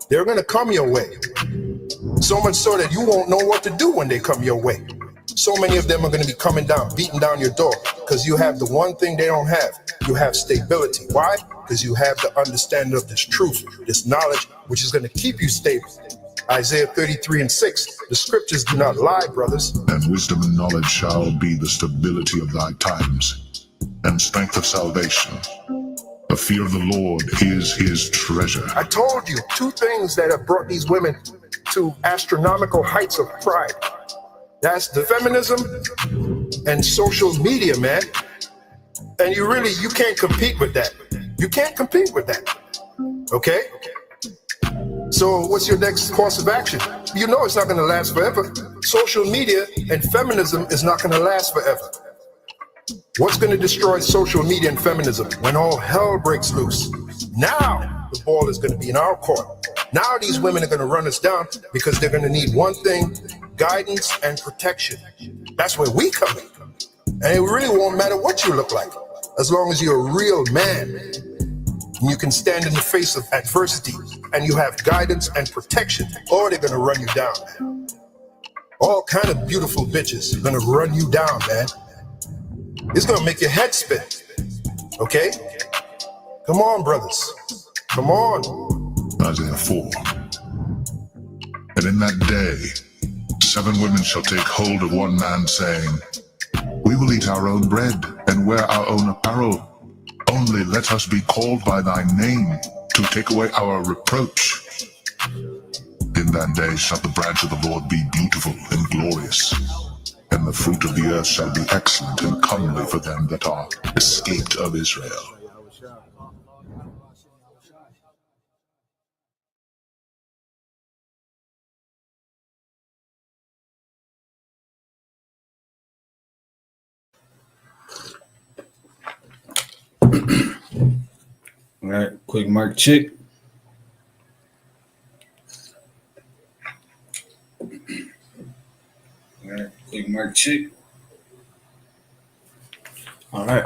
They're going to come your way. So much so that you won't know what to do when they come your way. So many of them are going to be coming down, beating down your door, because you have the one thing they don't have. You have stability. Why? Because you have the understanding of this truth, this knowledge, which is going to keep you stable. Isaiah 33:6, the scriptures do not lie, brothers. And wisdom and knowledge shall be the stability of thy times, and strength of salvation. The fear of the Lord is his treasure. I told you, two things that have brought these women to astronomical heights of pride. That's the feminism and social media, man. And you can't compete with that. You can't compete with that. Okay? So what's your next course of action? You know it's not going to last forever. Social media and feminism is not going to last forever. What's going to destroy social media and feminism? When all hell breaks loose. Now the ball is going to be in our court. Now these women are going to run us down because they're going to need one thing: guidance and protection. That's where we come in. And it really won't matter what you look like, as long as you're a real man and you can stand in the face of adversity and you have guidance and protection, or they're going to run you down, man. All kind of beautiful bitches are going to run you down, man. It's going to make your head spin. Okay? Come on, brothers. Come on. Isaiah 4. And in that day, 7 women shall take hold of one man, saying, We will eat our own bread and wear our own apparel. Only let us be called by thy name to take away our reproach. In that day shall the branch of the Lord be beautiful and glorious, and the fruit of the earth shall be excellent and comely for them that are escaped of Israel. All right, quick mic check. All right, quick mic check. All right.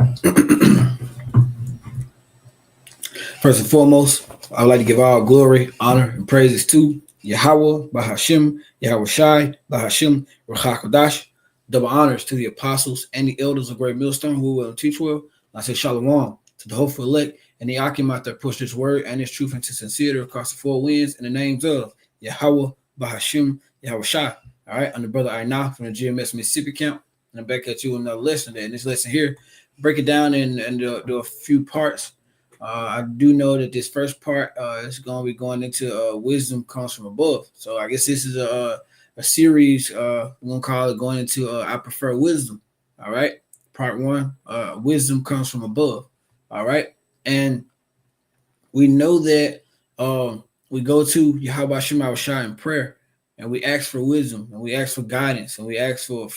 First and foremost, I would like to give all glory, honor, and praises to Yahweh, Bahashim, Yahweh Shai, Bahashim, Rachakodash. Double honors to the apostles and the elders of Great Millstone who will teach well. I say shalom to the hopeful elect and the Akim out there push this word and this truth into sincerity across the 4 winds in the names of Yahweh, Bahashim, Yahweh Shai. All right, I'm the brother Aina from the GMS Mississippi camp, and I'm back at you with another lesson. In this lesson here, break it down and do a few parts. I do know that this first part is going to be going into wisdom comes from above. So I guess this is a series. We're going to call it going into I prefer wisdom. All right, part 1. Wisdom comes from above. All right, and we know that we go to Yahweh Shema Shai in prayer, and we ask for wisdom, and we ask for guidance, and we ask for a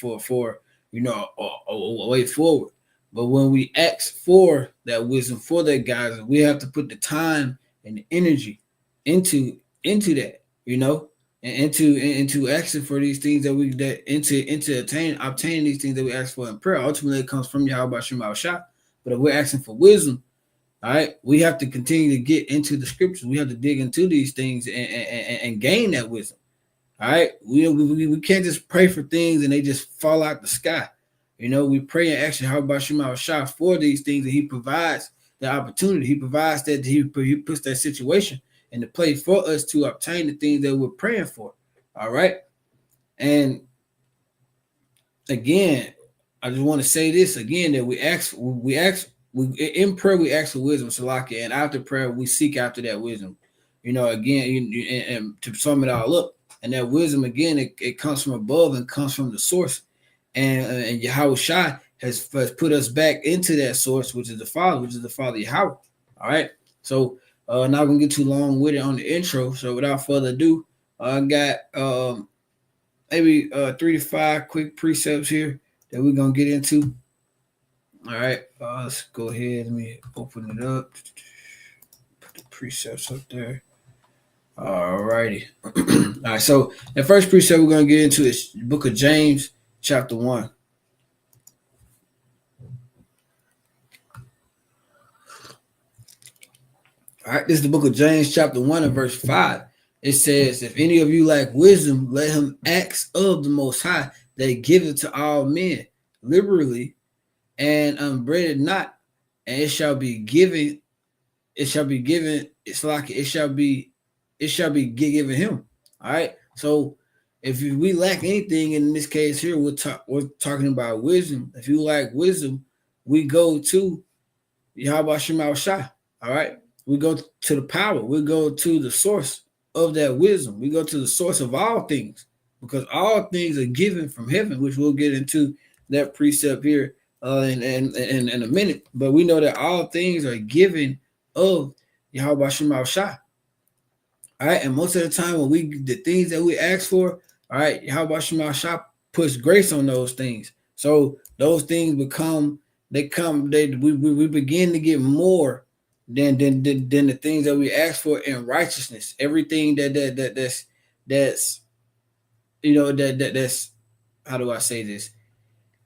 way forward. But when we ask for that wisdom, for that guidance, we have to put the time and the energy into that, and into asking for these things obtaining these things that we ask for in prayer. Ultimately, it comes from Yahweh Shema Shai. But if we're asking for wisdom, all right, we have to continue to get into the scriptures. We have to dig into these things and gain that wisdom. All right, we can't just pray for things and they just fall out the sky. We pray and ask Yahweh Shema Shai for these things, and He provides the opportunity. He provides that He puts that situation into play for us to obtain the things that we're praying for. All right, and again, I just want to say this again, that we in prayer we ask for wisdom, Salaki, and after prayer we seek after that wisdom. Again, and to sum it all up, and that wisdom again, it comes from above and comes from the source, and Yahweh Shai has put us back into that source, which is the Father Yahweh. All right, so not gonna get too long with it on the intro. So without further ado, I got maybe 3 to 5 quick precepts here that we're gonna get into. All right, let's go ahead. Let me open it up. Put the precepts up there. All righty. All right. So the first precept we're going to get into is the book of James, chapter 1. All right. This is the book of James, chapter 1, and verse 5. It says, if any of you lack wisdom, let him ask of the Most High, that he giveth to all men liberally and upbraideth not, and it shall be given. It shall be given. It's like it shall be given him. All right. So if we lack anything in this case here, we're talking about wisdom. If you lack wisdom, we go to Yahweh Shema Shah. All right. We go to the power. We go to the source of that wisdom. We go to the source of all things, because all things are given from heaven, which we'll get into that precept here in a minute. But we know that all things are given of Yahweh Shema Shah. All right. And most of the time when the things that we ask for, all right, Yahweh Shema Shah puts grace on those things. So those things we begin to get more than the things that we ask for in righteousness. Everything that's that's how do I say this?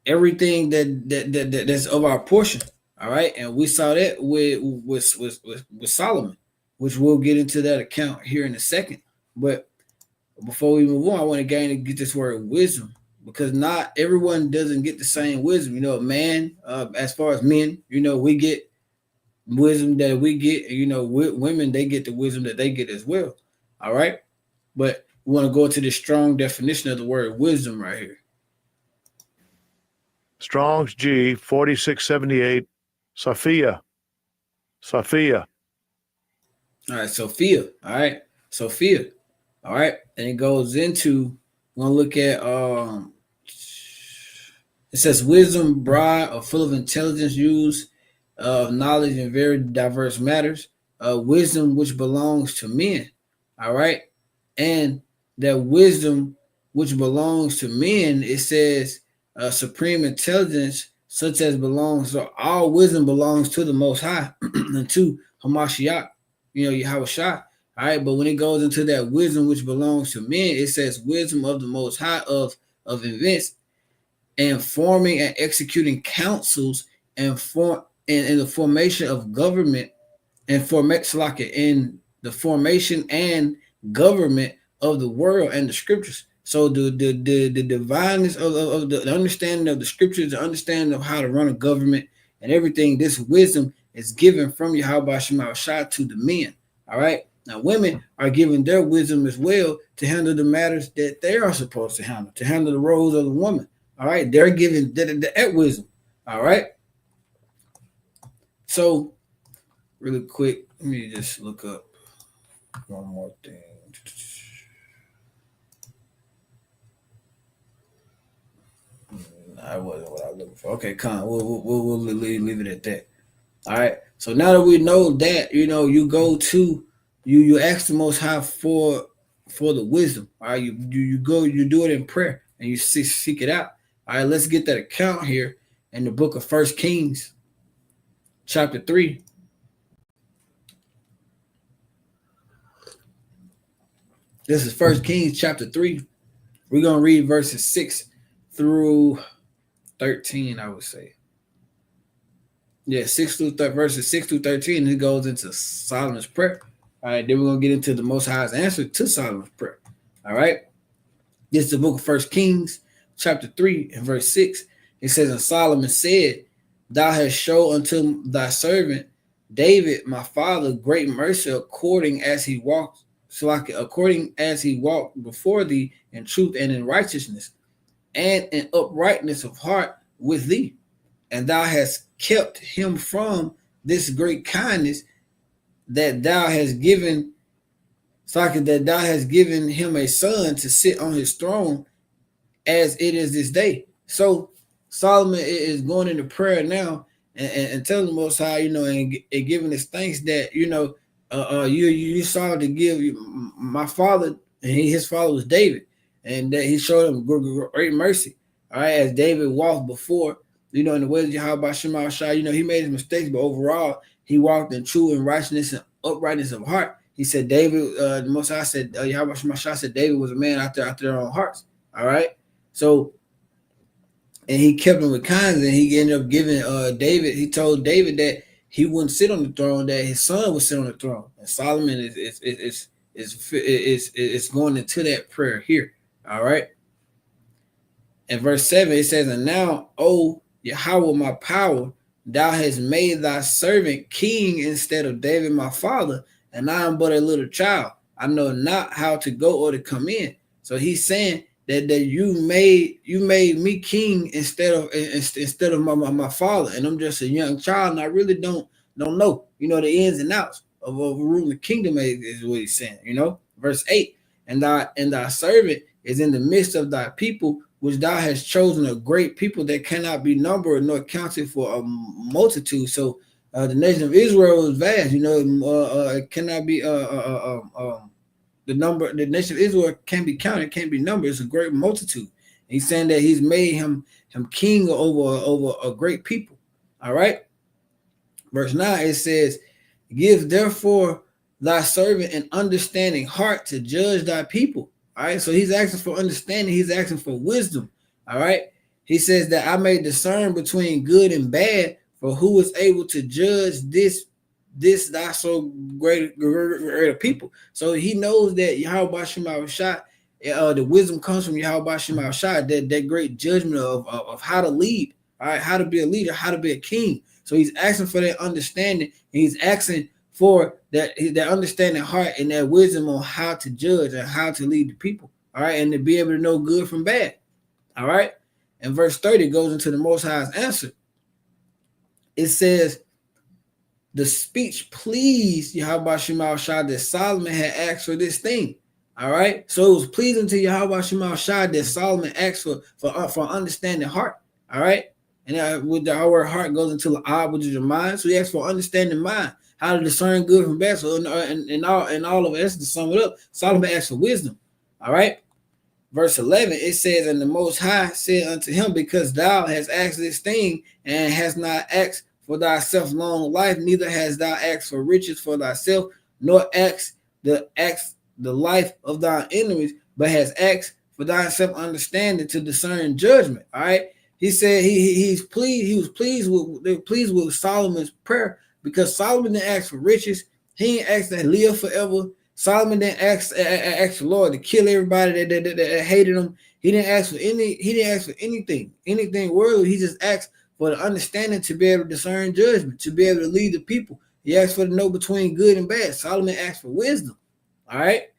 Everything that's of our portion. All right, and we saw that with Solomon, which we'll get into that account here in a second. But before we move on, I want to get this word wisdom, because not everyone doesn't get the same wisdom. You know, man, as far as men, we get wisdom that we get, and women, they get the wisdom that they get as well. All right, but we want to go into the strong definition of the word wisdom right here. Strong's G 4678, Sophia. All right, Sophia. All right, Sophia. All right, and it goes into, we're gonna look at it says wisdom, broad or full of intelligence, use of knowledge in very diverse matters, wisdom which belongs to men. All right, and that wisdom which belongs to men, it says supreme intelligence such as belongs, so all wisdom belongs to the Most High and to Hamashiach, Yahweh Shah. All right, but when it goes into that wisdom which belongs to men, it says wisdom of the Most High of events and forming and executing councils and in the formation of government and in the formation and government of the world and the scriptures. So the divineness of the understanding of the scriptures, the understanding of how to run a government and everything, this wisdom is given from Yahweh Shema Shah to the men. All right. Now, women are given their wisdom as well to handle the matters that they are supposed to handle the roles of the woman. All right. They're given that wisdom. All right. So, really quick, let me just look up one more thing. That wasn't what I was looking for. Okay, we'll leave it at that. All right. So now that we know that, you go to you ask the Most High for the wisdom. All right, you do it in prayer and you seek it out. All right, let's get that account here in the book of 1 Kings, chapter 3. This is 1 Kings chapter 3. We're gonna read verses 6 through 13, I would say. Yeah, verses 6 through 13, and it goes into Solomon's prayer. All right, then we're going to get into the Most High's answer to Solomon's prayer. All right, this is the book of 1 Kings, chapter 3, and verse 6. It says, and Solomon said, thou hast shown unto thy servant David, my father, great mercy, according as he walked before thee in truth and in righteousness and in uprightness of heart with thee. And thou hast kept him from this great kindness that thou hast given, him a son to sit on his throne as it is this day. So Solomon is going into prayer now and telling the Most High, and giving his thanks that, you saw to give my father, and his father was David, and that he showed him great mercy. All right, as David walked before, in the ways of Yahweh Shema Shah, he made his mistakes, but overall, he walked in true and righteousness and uprightness of heart. He said David, the Most High said, Yahweh Shemashah said David was a man after their own hearts. All right. So, and he kept him with kindness, and he ended up giving David, he told David that he wouldn't sit on the throne, that his son would sit on the throne. And Solomon is going into that prayer here. All right. In verse 7, it says, and now, O Yahweh, my power, thou hast made thy servant king instead of David, my father, and I am but a little child. I know not how to go or to come in. So he's saying that you made me king instead of my father, and I'm just a young child, and I really don't know, the ins and outs of ruling the kingdom is what he's saying, Verse 8, and thy servant is in the midst of thy people, which thou hast chosen, a great people that cannot be numbered nor counted for a multitude. So the nation of Israel was vast, it cannot be the number. The nation of Israel can't be counted, can't be numbered. It's a great multitude. And he's saying that he's made him king over a great people. All right. Verse 9, it says, give therefore thy servant an understanding heart to judge thy people. All right, so he's asking for understanding. He's asking for wisdom. All right, he says that I may discern between good and bad, for who is able to judge this thy so great people. So he knows that Yahweh Shema Shah, the wisdom comes from Yahweh Shema Shah, that great judgment of how to lead. All right, how to be a leader, how to be a king. So he's asking for that understanding, and he's asking for that understanding heart and that wisdom on how to judge and how to lead the people. All right, and to be able to know good from bad. All right, and verse 30 goes into the Most High's answer. It says, the speech pleased Yahweh Shema Shah that Solomon had asked for this thing. All right, so it was pleasing to Yahweh Shema Shah that Solomon asked for understanding heart. All right, and with our word heart goes into the eye, which is your mind. So he asked for understanding mind, how to discern good from bad. So in all of it, to sum it up, Solomon asked for wisdom. All right. Verse 11, it says, and the Most High said unto him, because thou hast asked this thing, and hast not asked for thyself long life, neither hast thou asked for riches for thyself, nor asked the life of thy enemies, but has asked for thyself understanding to discern judgment. All right. He said he was pleased with Solomon's prayer, because Solomon didn't ask for riches. He didn't ask to live forever. Solomon didn't ask the Lord to kill everybody that hated him. He didn't ask for anything worldly. He just asked for the understanding to be able to discern judgment, to be able to lead the people. He asked for to know between good and bad. Solomon asked for wisdom. All right.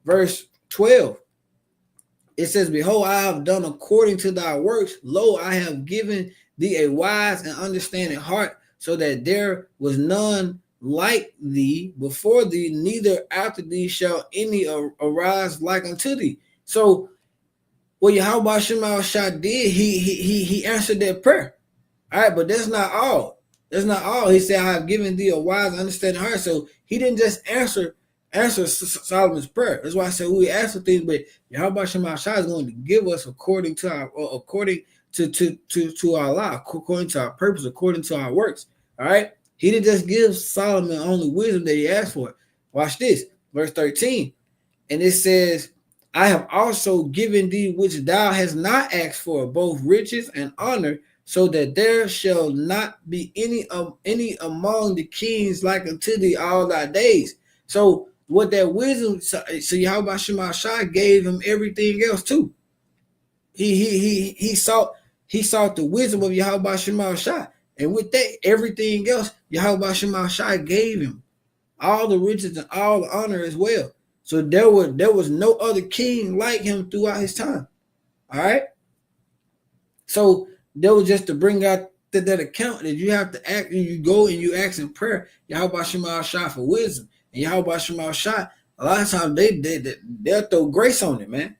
Verse 12. It says, behold, I have done according to thy works. Lo, I have given thee a wise and understanding heart, so that there was none like thee before thee, neither after thee shall any arise like unto thee. So what Yahweh Shema Shah did, he answered that prayer. All right, but that's not all. That's not all. He said, I have given thee a wise and understanding heart. So he didn't just answer Solomon's prayer. That's why I said we ask for things, but Yahweh Shema Shah is going to give us according to our law, according to our purpose, according to our works. All right. He didn't just give Solomon only wisdom that he asked for. Watch this, verse 13. And it says, I have also given thee which thou hast not asked for, both riches and honor, so that there shall not be any among the kings like unto thee all thy days. So what that wisdom, so Yahweh Shema Shah gave him everything else too. He sought the wisdom of Yahweh Shema Shah. And with that, everything else, Yahweh Shema Shah gave him all the riches and all the honor as well. So there was no other king like him throughout his time. All right. So that was just to bring out that account that you have to act, and you go and you ask in prayer, Yahweh Shema Shah for wisdom. And Yahweh Shema Shah, a lot of times they'll throw grace on it, man,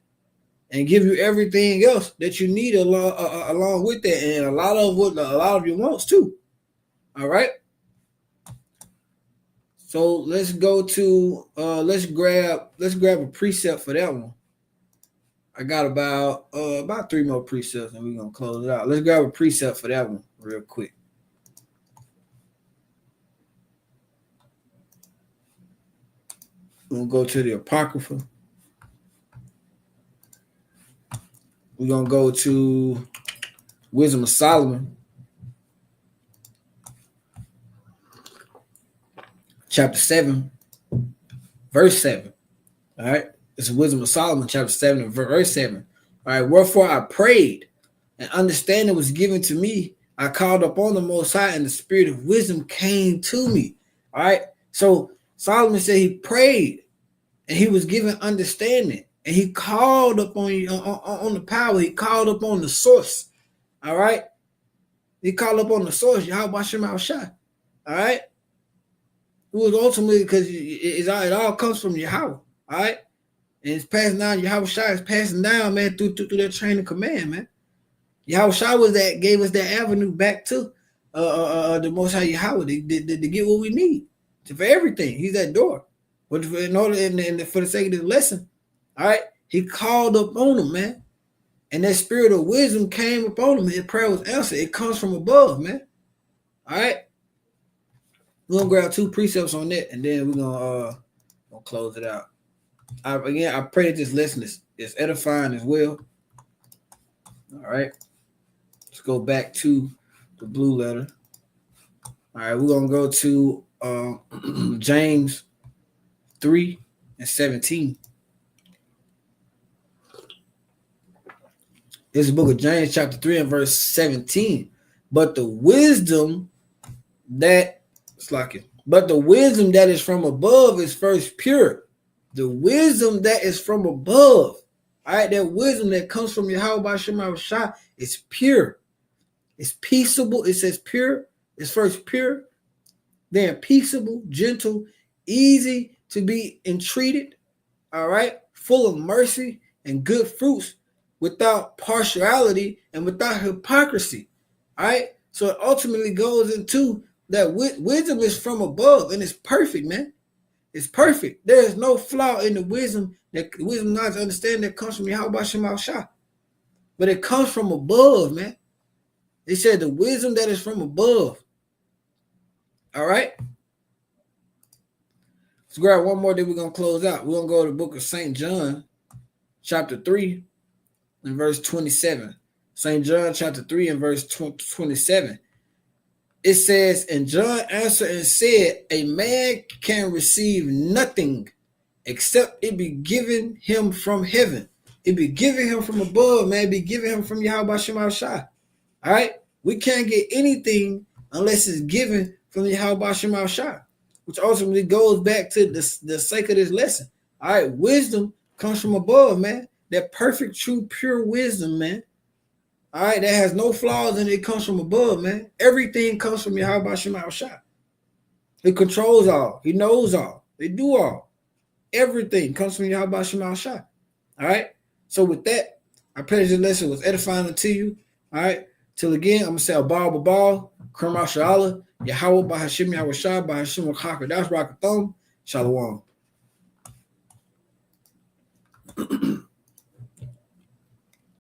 and give you everything else that you need along with that, and a lot of you wants too. All right. So let's go to let's grab a precept for that one. I got about 3 more precepts, and we're gonna close it out. Let's grab a precept for that one real quick. We'll go to the Apocrypha. We're going to go to Wisdom of Solomon, chapter 7, verse 7. All right. It's Wisdom of Solomon, chapter 7, verse 7. All right. Wherefore I prayed, and understanding was given to me. I called upon the Most High, and the spirit of wisdom came to me. All right. So Solomon said he prayed, and he was given understanding, and he called upon you on the power. He called upon the source. All right. He called upon the source, Yahweh Shem Al-Shai. All right. It was ultimately because it all comes from Yahweh. All right. And it's passing down. Yahweh Shai is passing down, man, through that chain of command, man. Yahweh Shai gave us that avenue back to the Most High Yahweh to get what we need for everything. He's that door. But in order, for the sake of this lesson, all right, he called up on him, man, and that spirit of wisdom came upon him. His prayer was answered. It comes from above, man. All right, we're gonna grab 2 precepts on that, and then we're gonna close it out. I pray that this lesson is edifying as well. All right. Let's go back to the blue letter. All right, we're going to go to James 3:17. This is the book of James, chapter 3 and verse 17. But the wisdom that is from above is first pure. The wisdom that is from above, all right, that wisdom that comes from Yahweh Shem Shai is pure. It's peaceable. It says pure. It's first pure, then peaceable, gentle, easy to be entreated, all right, full of mercy and good fruits, without partiality and without hypocrisy, all right? So it ultimately goes into that wisdom is from above, and it's perfect, man. It's perfect. There is no flaw in the wisdom, knowledge, understanding that comes from Yahweh Shem Al-Shai. But it comes from above, man. It said the wisdom that is from above. All right. Let's grab one more, then we're going to close out. We're going to go to the book of St. John, chapter 3, and verse 27. St. John, chapter 3, and verse 27. It says, and John answered and said, a man can receive nothing except it be given him from heaven. It be given him from above, man. It be given him from Yahweh Shem Al-Shai. All right? We can't get anything unless it's given from Yahweh Shem Al-Shai, which ultimately goes back to the sake of this lesson. All right? Wisdom comes from above, man. That perfect, true, pure wisdom, man. All right, that has no flaws in it. It comes from above, man. Everything comes from Yahweh Shem Al-Shai. He controls all. He knows all. They do all. Everything comes from Yahweh Shem Al-Shai. All right. So with that, I pray this lesson was edifying unto you. All right. Till again, I'm gonna say Abal Babal, Kerm Sha'ala, Yahweh Bahashim Yahweh Shai, Bahashim Wakaka, that's Rakatham, Shalom.